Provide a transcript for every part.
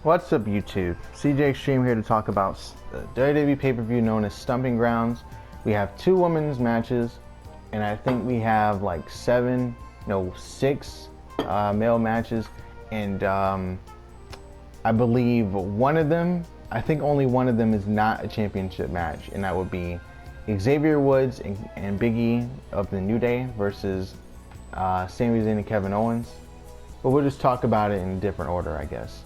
What's up, YouTube? CJ Extreme here to talk about the WWE pay-per-view known as Stomping Grounds. We have two women's matches, and I think we have like six male matches, and I believe I think only one of them is not a championship match, and that would be Xavier Woods and Big E of the New Day versus Sammy Zayn and Kevin Owens. But we'll just talk about it in a different order, I guess.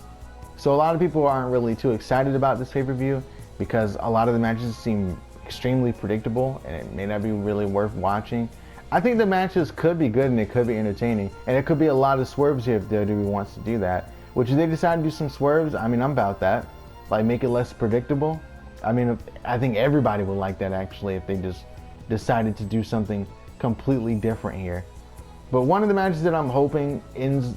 So a lot of people aren't really too excited about this pay-per-view because a lot of the matches seem extremely predictable and it may not be really worth watching. I think the matches could be good and it could be entertaining, and it could be a lot of swerves here if WWE wants to do that. Which if they decide to do some swerves, I mean, I'm about that. Like, make it less predictable. I mean, I think everybody would like that actually if they just decided to do something completely different here. But one of the matches that I'm hoping ends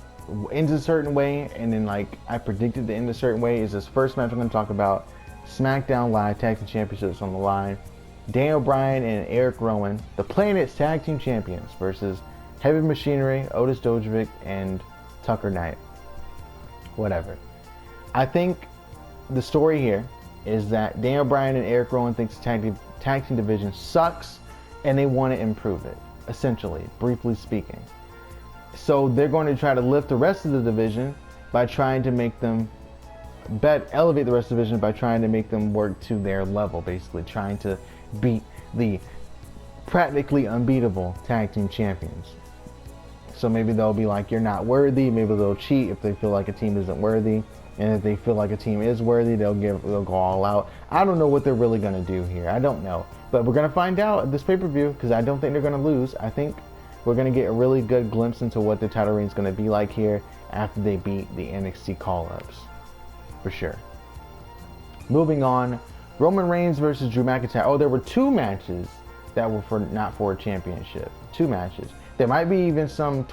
a certain way, and then like I predicted to end a certain way, is this first match I'm going to talk about. SmackDown Live Tag Team Championships on the line. Bryan and Erick Rowan, the Planet's Tag Team Champions, versus Heavy Machinery, Otis Dojovic, and Tucker Knight. Whatever. I think the story here is that Bryan and Erick Rowan thinks the tag team division sucks, and they want to improve it, essentially, briefly speaking. So they're going to try to lift the rest of the division by trying to make them elevate the rest of the division by trying to make them work to their level, basically trying to beat the practically unbeatable tag team champions. So maybe they'll be like, you're not worthy. Maybe they'll cheat if they feel like a team isn't worthy, and if they feel like a team is worthy, they'll go all out. I don't know what they're really going to do here. I don't know, but we're going to find out at this pay-per-view because I don't think they're going to lose. I think we're going to get a really good glimpse into what the title reign is going to be like here after they beat the NXT call-ups. For sure. Moving on, Roman Reigns versus Drew McIntyre. Oh, there were two matches that were not for a championship. Two matches. There might be even some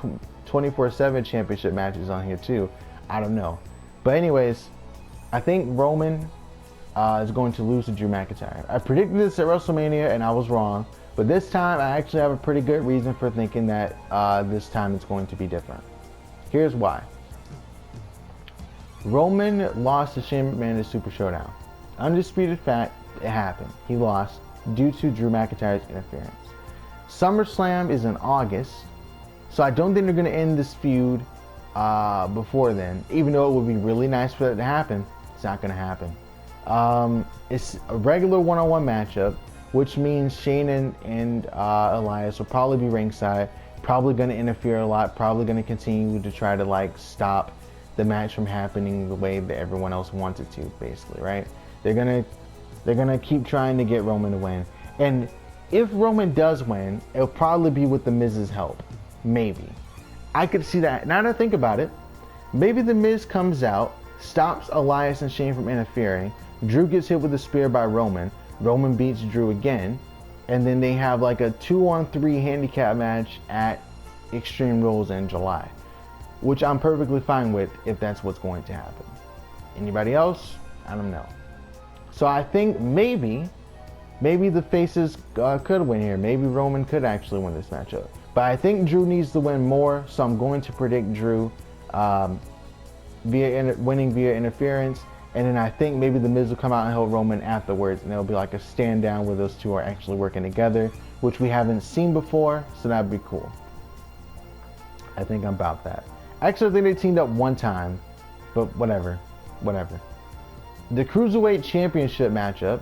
24/7 championship matches on here too. I don't know. But anyways, I think Roman is going to lose to Drew McIntyre. I predicted this at WrestleMania and I was wrong. But this time, I actually have a pretty good reason for thinking that this time it's going to be different. Here's why. Roman lost to Shane McMahon in Super Showdown. Undisputed fact, it happened. He lost due to Drew McIntyre's interference. SummerSlam is in August, so I don't think they're going to end this feud before then. Even though it would be really nice for that to happen, it's not going to happen. It's a regular one-on-one matchup, which means Shane and Elias will probably be ringside, probably going to interfere a lot, probably going to continue to try to like stop the match from happening the way that everyone else wants it to, basically, right? They're gonna keep trying to get Roman to win, and if Roman does win, it'll probably be with the Miz's help. Maybe. I could see that. Now that I think about it, maybe the Miz comes out, stops Elias and Shane from interfering. Drew gets hit with a spear by Roman. Roman beats Drew again, and then they have like a 2-on-3 handicap match at Extreme Rules in July, which I'm perfectly fine with if that's what's going to happen. Anybody else? I don't know. So I think maybe the faces could win here. Maybe Roman could actually win this matchup. But I think Drew needs to win more, so I'm going to predict Drew winning via interference. And then I think maybe the Miz will come out and help Roman afterwards, and there'll be like a stand down where those two are actually working together, which we haven't seen before, so that'd be cool. I think I'm about that. Actually, I think they teamed up one time, but whatever. The Cruiserweight Championship matchup,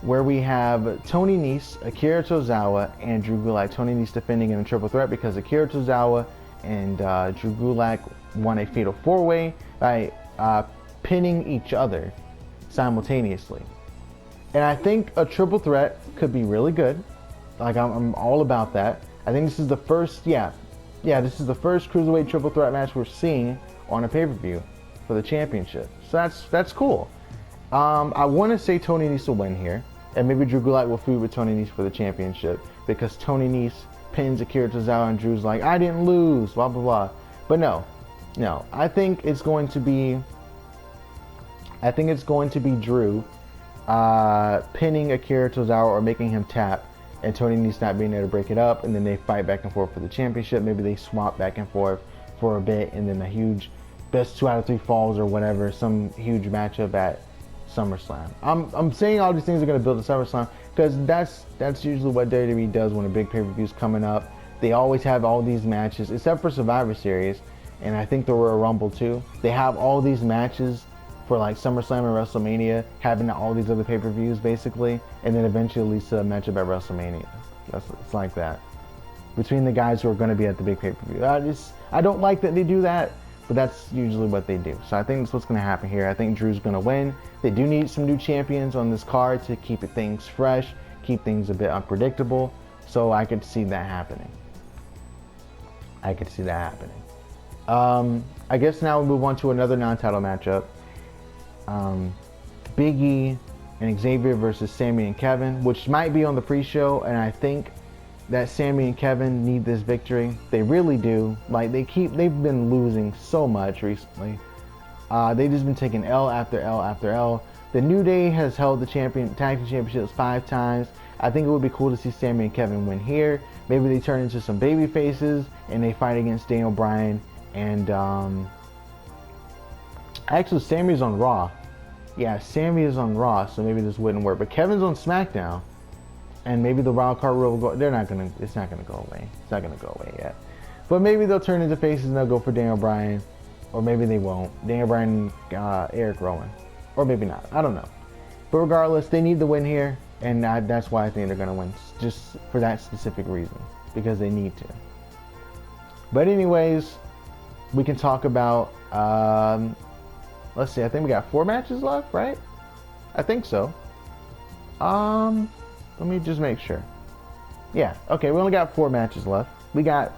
where we have Tony Nese, Akira Tozawa, and Drew Gulak. Tony Nese defending in a triple threat because Akira Tozawa and Drew Gulak won a fatal four-way by pinning each other simultaneously. And I think a triple threat could be really good. Like, I'm all about that. I think this is the first, this is the first Cruiserweight triple threat match we're seeing on a pay-per-view for the championship. So that's cool. I want to say Tony Nese will win here, and maybe Drew Gulak will feud with Tony Nese for the championship because Tony Nese pins Akira Tozawa and Drew's like, I didn't lose, blah blah blah. But no. I think it's going to be Drew pinning Akira Tozawa or making him tap, and Tony Nese not being there to break it up, and then they fight back and forth for the championship. Maybe they swap back and forth for a bit, and then a huge best 2 out of 3 falls or whatever, some huge matchup at SummerSlam. I'm saying all these things are going to build a SummerSlam because that's usually what WWE does when a big pay-per-view is coming up. They always have all these matches, except for Survivor Series, and I think there were a Rumble too. They have all these matches for like SummerSlam and WrestleMania, having all these other pay-per-views basically, and then eventually leads to a matchup at WrestleMania. It's like that between the guys who are going to be at the big pay-per-view. I don't like that they do that, but that's usually what they do. So I think that's what's going to happen here. I think Drew's going to win. They do need some new champions on this card to keep things fresh, keep things a bit unpredictable. So I could see that happening. I guess now we move on to another non-title matchup. Big E and Xavier versus Sammy and Kevin, which might be on the pre-show, and I think that Sammy and Kevin need this victory. They really do. Like they've been losing so much recently. They've just been taking L after L after L. The New Day has held the tag team championships 5 times. I think it would be cool to see Sammy and Kevin win here. Maybe they turn into some baby faces and they fight against Daniel Bryan and actually Sammy's on Raw. Yeah, Sammy is on Raw, so maybe this wouldn't work. But Kevin's on SmackDown. And maybe the wild card rule will go. It's not gonna go away. It's not gonna go away yet. But maybe they'll turn into faces and they'll go for Daniel Bryan, or maybe they won't. Daniel Bryan, Erick, Rowan, or maybe not. I don't know. But regardless, they need the win here, and that's why I think they're gonna win, just for that specific reason, because they need to. But anyways, we can talk about. Let's see. I think we got 4 matches left, right? I think so. Let me just make sure. Yeah, okay, we only got 4 matches left. We got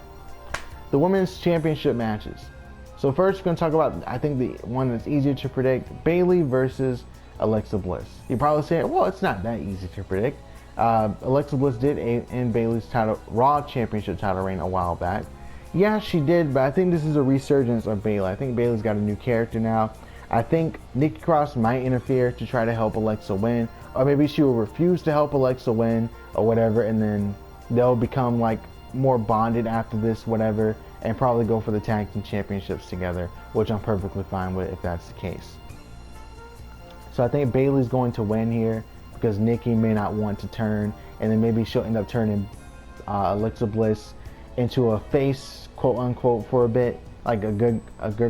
the women's championship matches. So first we're going to talk about, I think the one that's easier to predict, Bayley versus Alexa Bliss. You're probably saying, well, it's not that easy to predict. Alexa Bliss did end Bayley's Raw championship title reign a while back. Yeah, she did, but I think this is a resurgence of Bayley. I think Bayley's got a new character now. I think Nikki Cross might interfere to try to help Alexa win, or maybe she will refuse to help Alexa win or whatever, and then they'll become like more bonded after this, whatever, and probably go for the tag team championships together, which I'm perfectly fine with if that's the case. So I think Bayley's going to win here because Nikki may not want to turn, and then maybe she'll end up turning Alexa Bliss into a face, quote unquote, for a bit, like a good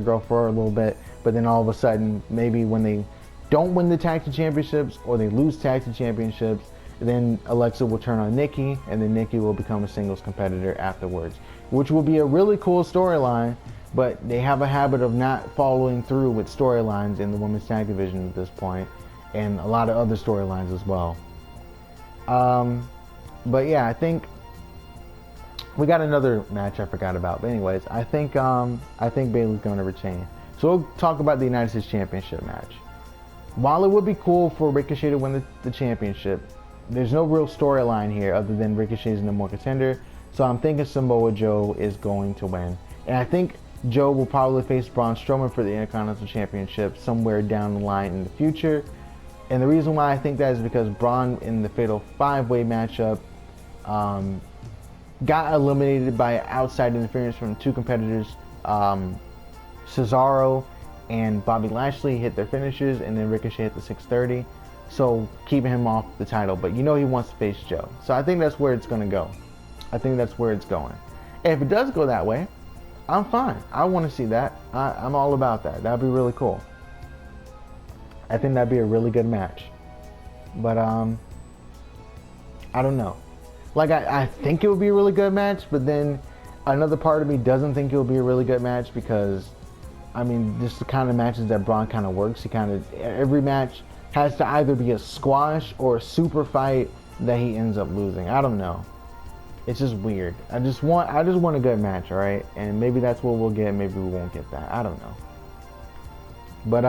girl for a little bit. But then all of a sudden, maybe when they don't win the tag team championships or they lose tag team championships, then Alexa will turn on Nikki, and then Nikki will become a singles competitor afterwards, which will be a really cool storyline. But they have a habit of not following through with storylines in the women's tag division at this point, and a lot of other storylines as well. But yeah, I think we got another match I forgot about. But anyways, I think Bayley's going to retain. So we'll talk about the United States Championship match. While it would be cool for Ricochet to win the championship, there's no real storyline here other than Ricochet's the number 1 contender. So I'm thinking Samoa Joe is going to win. And I think Joe will probably face Braun Strowman for the Intercontinental Championship somewhere down the line in the future. And the reason why I think that is because Braun in the Fatal 5-Way matchup got eliminated by outside interference from 2 competitors. Cesaro and Bobby Lashley hit their finishes, and then Ricochet hit the 630. So keeping him off the title, but you know he wants to face Joe. So I think that's where it's going to go. I think that's where it's going. And if it does go that way, I'm fine. I want to see that. I'm all about that. That'd be really cool. I think that'd be a really good match. But I don't know. Like I think it would be a really good match, but then another part of me doesn't think it will be a really good match because, I mean, just the kind of matches that Braun kind of works. Every match has to either be a squash or a super fight that he ends up losing. I don't know. It's just weird. I just want a good match, all right? And maybe that's what we'll get. Maybe we won't get that. I don't know. But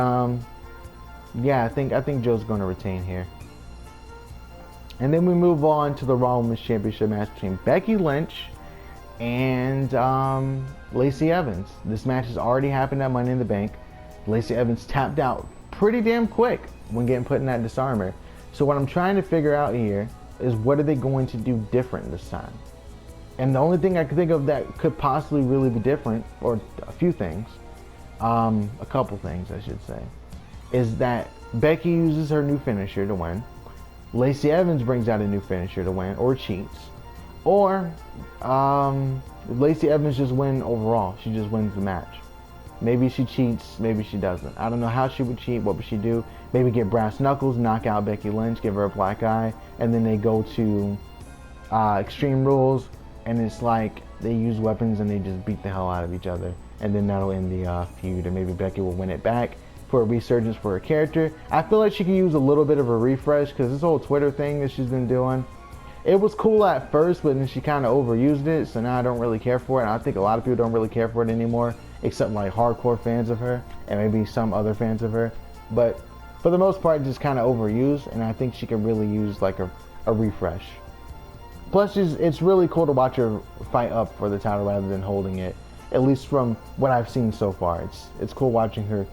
yeah, I think Joe's going to retain here. And then we move on to the Raw Women's Championship match between Becky Lynch and Lacey Evans. This match has already happened at Money in the Bank. Lacey Evans tapped out pretty damn quick when getting put in that disarmer. So what I'm trying to figure out here is what are they going to do different this time? And the only thing I can think of that could possibly really be different, or a few things, a couple things I should say, is that Becky uses her new finisher to win. Lacey Evans brings out a new finisher to win, or cheats. Or Lacey Evans just wins overall. She just wins the match. Maybe she cheats, maybe she doesn't. I don't know how she would cheat. What would she do? Maybe get brass knuckles, knock out Becky Lynch, give her a black eye, and then they go to Extreme Rules, and it's like they use weapons and they just beat the hell out of each other. And then that'll end the feud, and maybe Becky will win it back for a resurgence for her character. I feel like she could use a little bit of a refresh, because this whole Twitter thing that she's been doing, it was cool at first, but then she kind of overused it, so now I don't really care for it. And I think a lot of people don't really care for it anymore, except like hardcore fans of her and maybe some other fans of her. But for the most part, just kind of overused, and I think she could really use like a refresh. Plus, it's really cool to watch her fight up for the title rather than holding it, at least from what I've seen so far. It's cool watching her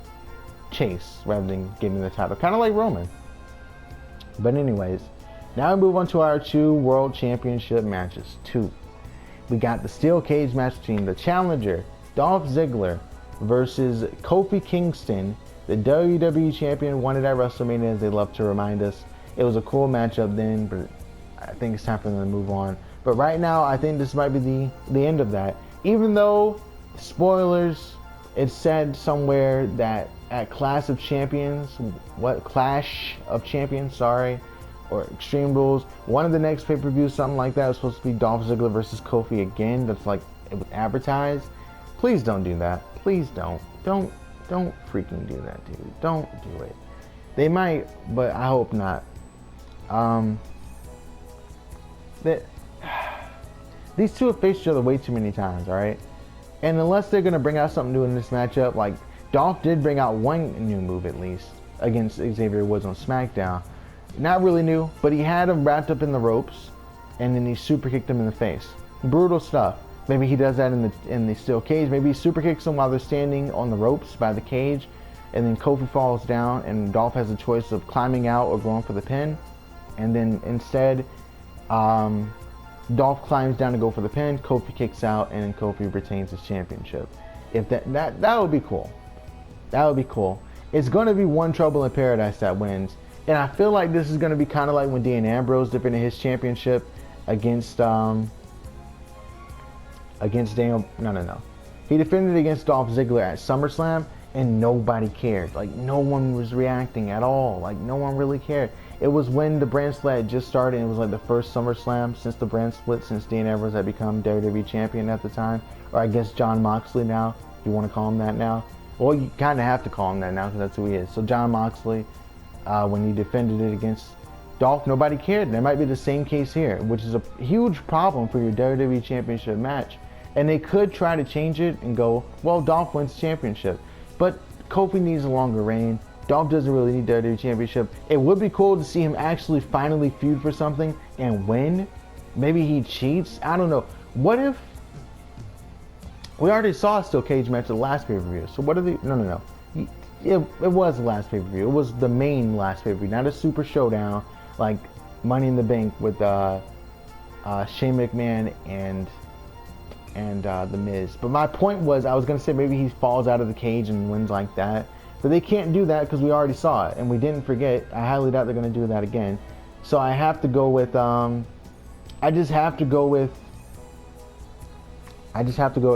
chase rather than getting the title, kind of like Roman. But anyways, now we move on to our 2 World Championship matches. 2. We got the steel cage match between the challenger, Dolph Ziggler, versus Kofi Kingston, the WWE Champion, won it at WrestleMania, as they love to remind us. It was a cool matchup then, but I think it's time for them to move on. But right now, I think this might be the end of that. Even though, spoilers, it said somewhere that at Clash of Champions, sorry, or Extreme Rules, one of the next pay-per-views, something like that, was supposed to be Dolph Ziggler versus Kofi again. That's like, it was advertised. Please don't do that. Please don't. Don't freaking do that, dude. Don't do it. They might, but I hope not. These two have faced each other way too many times, alright? And unless they're going to bring out something new in this matchup, like, Dolph did bring out one new move at least against Xavier Woods on SmackDown. Not really new, but he had him wrapped up in the ropes, and then he super kicked him in the face. Brutal stuff. Maybe he does that in the steel cage. Maybe he super kicks him while they're standing on the ropes by the cage, and then Kofi falls down, and Dolph has a choice of climbing out or going for the pin. And then instead, Dolph climbs down to go for the pin. Kofi kicks out, and then Kofi retains his championship. If that would be cool. That would be cool. It's going to be One Trouble in Paradise that wins. And I feel like this is going to be kind of like when Dean Ambrose defended his championship against Daniel. No. He defended against Dolph Ziggler at SummerSlam, and nobody cared. Like, no one was reacting at all. Like, no one really cared. It was when the brand split had just started, and it was like the first SummerSlam since the brand split, since Dean Ambrose had become WWE champion at the time. Or I guess Jon Moxley now. You want to call him that now? Well, you kind of have to call him that now because that's who he is. So Jon Moxley, when he defended it against Dolph, nobody cared. There might be the same case here, which is a huge problem for your WWE Championship match. And they could try to change it and go, well, Dolph wins the championship. But Kofi needs a longer reign. Dolph doesn't really need WWE Championship. It would be cool to see him actually finally feud for something and win. Maybe he cheats. I don't know. What if... We already saw a steel cage match at the last pay-per-view. So what are they... No. It was the last pay-per-view. It was the main last pay-per-view. Not a super showdown like Money in the Bank with Shane McMahon and The Miz. But my point was, I was going to say maybe he falls out of the cage and wins like that. But they can't do that because we already saw it. And we didn't forget. I highly doubt they're going to do that again. So I have to go with... I just have to go with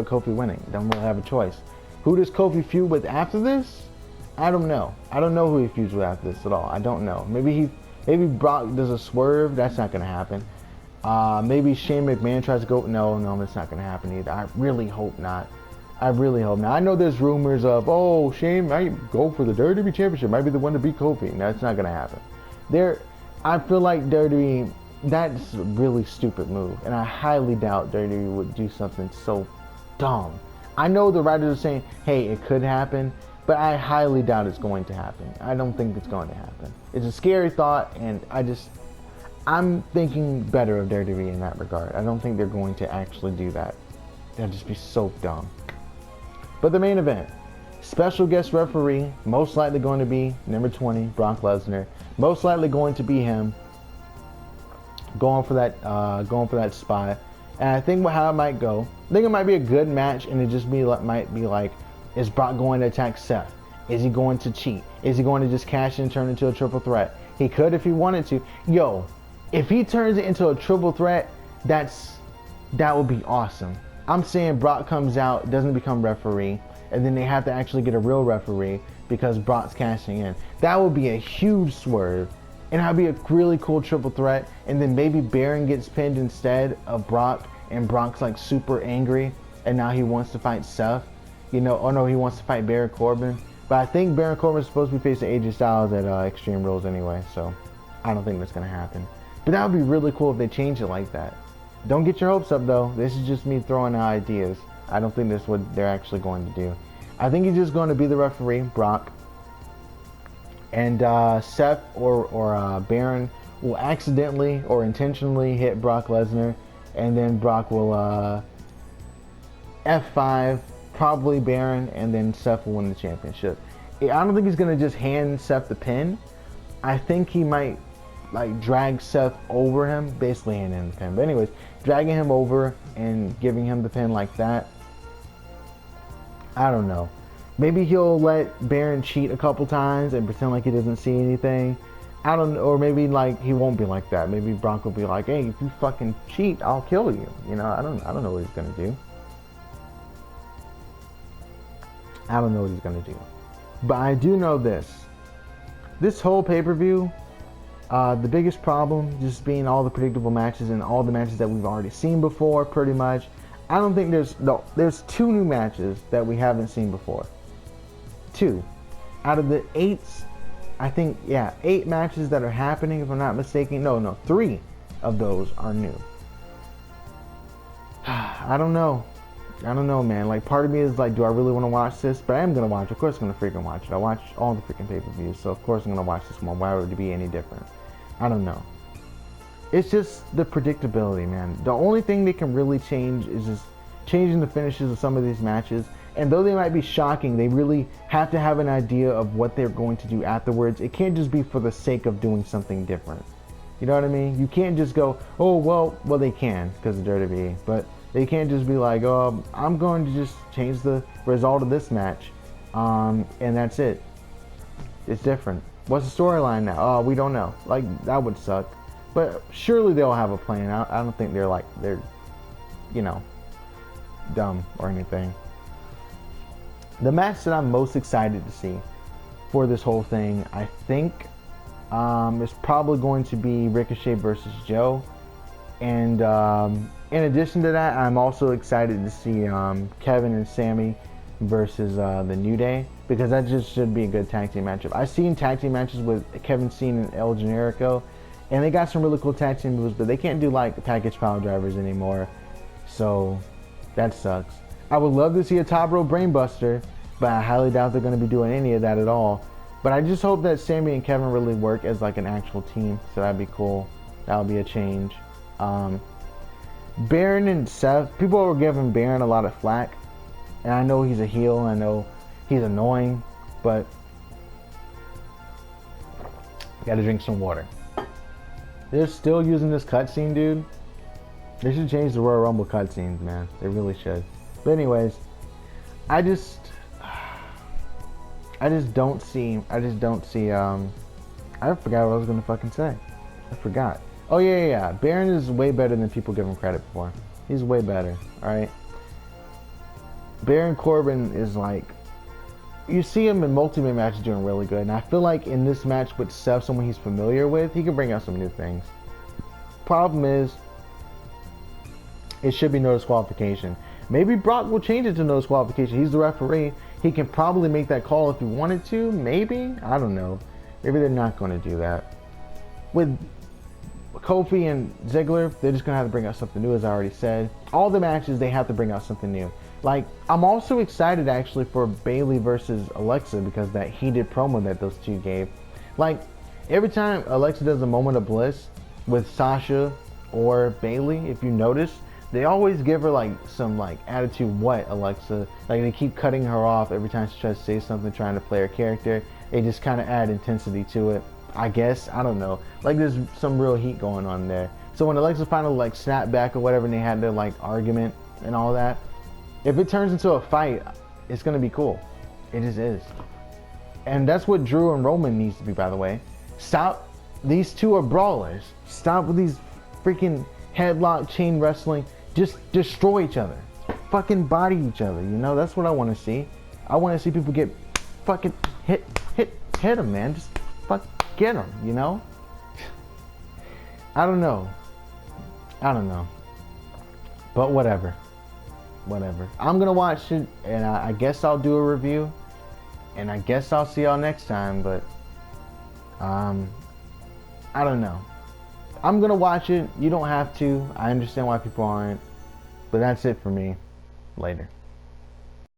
Kofi winning. Don't really have a choice. Who does Kofi feud with after this? I don't know. I don't know who he feuds with after this at all. I don't know. Maybe Brock does a swerve. That's not going to happen. Maybe Shane McMahon tries to go. No, that's not going to happen either. I really hope not. I know there's rumors of, Shane might go for the WWE Championship. Might be the one to beat Kofi. That's not going to happen. I feel like WWE, that's a really stupid move. And I highly doubt WWE would do something so dumb. I know the writers are saying, hey, it could happen. But I highly doubt it's going to happen. I don't think it's going to happen. It's a scary thought, and I'm thinking better of WWE in that regard. I don't think they're going to actually do that. That'd just be so dumb. But the main event, special guest referee, most likely going to be number 20, Brock Lesnar. Most likely going to be him, going for that spot. And I think how it might go, I think it might be a good match, and it just might be like Is Brock going to attack Seth? Is he going to cheat? Is he going to just cash in and turn into a triple threat? He could if he wanted to. Yo, if he turns it into a triple threat, that would be awesome. I'm saying Brock comes out, doesn't become referee, and then they have to actually get a real referee because Brock's cashing in. That would be a huge swerve. And that'd be a really cool triple threat. And then maybe Baron gets pinned instead of Brock, and Brock's like super angry, and now he wants to fight Seth. You know, oh no, he wants to fight Baron Corbin. But I think Baron Corbin is supposed to be facing AJ Styles at Extreme Rules anyway, so I don't think that's going to happen. But that would be really cool if they change it like that. Don't get your hopes up though. This is just me throwing out ideas. I don't think that's what they're actually going to do. I think he's just going to be the referee, Brock. And Seth or Baron will accidentally or intentionally hit Brock Lesnar. And then Brock will F5, probably Baron, and then Seth will win the championship. I don't think he's going to just hand Seth the pin. I think he might like drag Seth over him, basically handing him the pin. But anyways, dragging him over and giving him the pin like that. I don't know. Maybe he'll let Baron cheat a couple times and pretend like he doesn't see anything. I don't know, or maybe like he won't be like that. Maybe Brock will be like, "Hey, if you fucking cheat, I'll kill you." You know, I don't know what he's gonna do. I don't know what he's gonna do. But I do know this. This whole pay-per-view, the biggest problem just being all the predictable matches and all the matches that we've already seen before, pretty much. I don't think there's 2 new matches that we haven't seen before. 2. Out of the 8, I think, yeah, 8 matches that are happening, if I'm not mistaken. No, 3 of those are new. I don't know, man. Like, part of me is like, do I really want to watch this? But I am going to watch it. Of course I'm going to freaking watch it. I watch all the freaking pay-per-views, so of course I'm going to watch this one. Why would it be any different? I don't know. It's just the predictability, man. The only thing they can really change is just changing the finishes of some of these matches. And though they might be shocking, they really have to have an idea of what they're going to do afterwards. It can't just be for the sake of doing something different. You know what I mean? You can't just go, oh, well, they can because of WWE. But they can't just be like, oh, I'm going to just change the result of this match. And that's it. It's different. What's the storyline now? Oh, we don't know. Like, that would suck. But surely they'll have a plan. I don't think they're, you know, dumb or anything. The match that I'm most excited to see for this whole thing, I think, is probably going to be Ricochet versus Joe. And in addition to that, I'm also excited to see Kevin and Sammy versus the New Day, because that just should be a good tag team matchup. I've seen tag team matches with Kevin Steen and El Generico, and they got some really cool tag team moves, but they can't do like package power drivers anymore, so that sucks. I would love to see a top rope brainbuster, but I highly doubt they're going to be doing any of that at all. But I just hope that Sammy and Kevin really work as like an actual team, so that'd be cool. That would be a change. Baron and Seth, people were giving Baron a lot of flack, and I know he's a heel, I know he's annoying, but gotta drink some water. They're still using this cutscene, dude. They should change the Royal Rumble cutscenes, man. They really should. But anyways, I just don't see, I forgot what I was gonna fucking say. I forgot. Oh yeah. Baron is way better than people give him credit for. He's way better, alright? Baron Corbin is like, you see him in multi-man matches doing really good, and I feel like in this match with Seth, someone he's familiar with, he can bring out some new things. Problem is, it should be no disqualification. Maybe Brock will change it to no disqualification. He's the referee. He can probably make that call if he wanted to. Maybe? I don't know. Maybe they're not going to do that. With Kofi and Ziggler, they're just going to have to bring out something new, as I already said. All the matches, they have to bring out something new. Like, I'm also excited, actually, for Bayley versus Alexa, because that heated promo that those two gave. Like, every time Alexa does a moment of bliss with Sasha or Bayley, if you notice, they always give her, like, some, like, attitude, what, Alexa? Like, they keep cutting her off every time she tries to say something, trying to play her character. They just kind of add intensity to it, I guess. I don't know. Like, there's some real heat going on there. So when Alexa finally, like, snapped back or whatever, and they had their, like, argument and all that, if it turns into a fight, it's gonna be cool. It just is. And that's what Drew and Roman needs to be, by the way. Stop. These two are brawlers. Stop with these freaking headlock chain wrestling. Just destroy each other. Fucking body each other. You know, that's what I want to see. I want to see people get fucking hit them, man. Just fuck get them. You know. I don't know. But whatever. I'm gonna watch it, and I guess I'll do a review, and I guess I'll see y'all next time. But I don't know. I'm gonna watch it. You don't have to. I understand why people aren't. But that's it for me. Later.